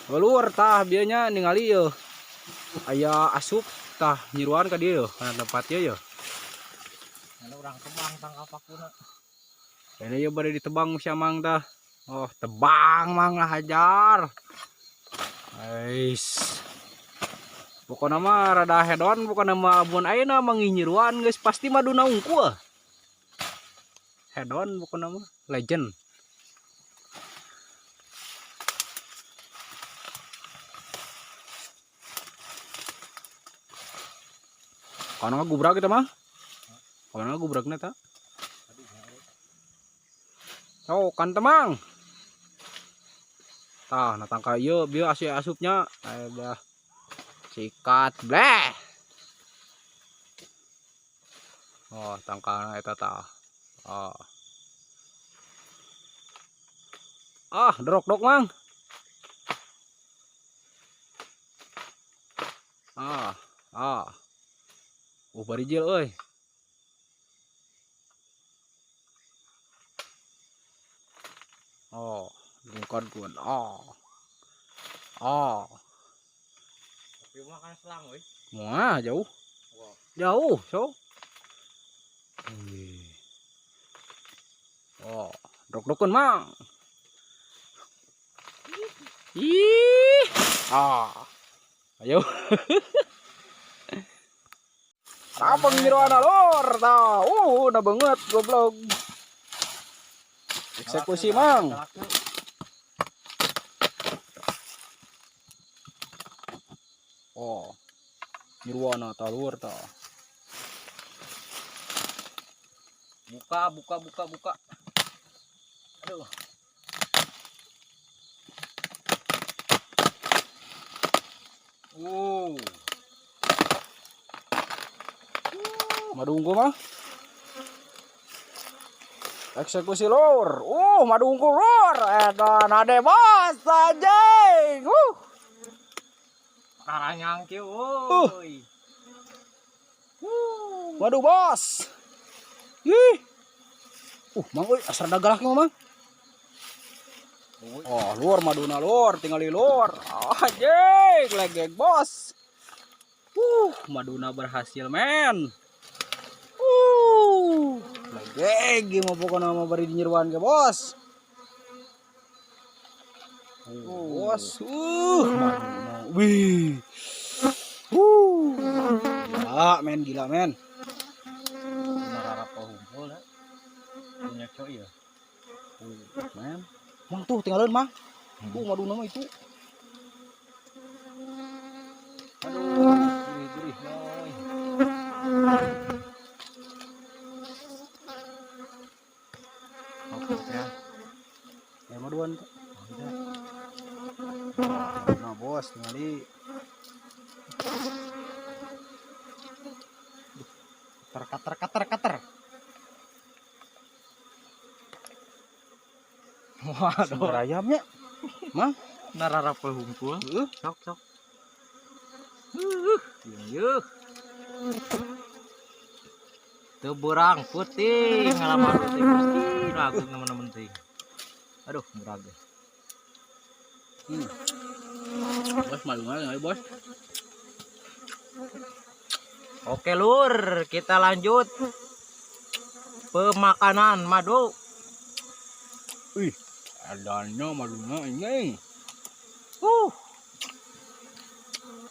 Luar tah bianya ningali yo. Aya asup tah nyiruan ka dieu yo, kana tempatnya yo. Ada orang tebang tangkap pakuna. Ini yo bade ditebang si Amang tah. Oh, tebang mang hajar. Ais. Pokoknya mah rada hedon, pokoknya mah abun ayeuna manginyiruan geus pasti maduna unggul. Hedon pokoknya mah legend. Kana gubrak kita mah. Kana gubrakna ta. Oh, kan temang. Tah, natang ka ieu bieu asupnya. Dah. Sikat bleh. Oh, tangkana eta tah. Oh. Ah, drok-drok mang. Ah. Barijil euy. Oh, lungkon kun. Tapi mah kan selang euy. Muah jauh. Wow. Jauh, so. Oh, drok-drokkeun mang. Ih. Ayo. Abang nyiruana lor tah. Udah banget goblok. Eksekusi mang. Oh. Nyiruana tah luar tah. Buka. Aduh. Madungku mah. Eksekusi lor. Madungku lor. Edan ade bos anjing. Karanyang kieu euy. Waduh bos. Ih. Mang euy asar dagalak mah mang. Oh, luar maduna lor, tinggali lor. Anjing, legeg bos. Maduna berhasil men. Legeg mah pokona mah bari dinyeruan ke bos. Bos. Maduna. Wih. Gila men. Nararap pahumpul da. Punya coy ya. Men. Mang tuh tinggalin mang. Maduna mah itu. Aduh, gurih boy. Oke ya. Ya maduan tuh. Nah bos, tinggali. Kater. Waduh. Sumber ayamnya. Mang. Nararap pahumpul. Sok. Yeuh. Teu beurang peuting ngalaman teh Gusti ragu teman-teman teh. Aduh, murah ge. Bos malu bos. Oke lur, kita lanjut pemakanan madu. Wih, adanya maduna ini.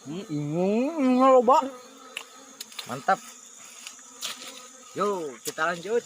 Ini loba. Mantap. Yuk, kita lanjut.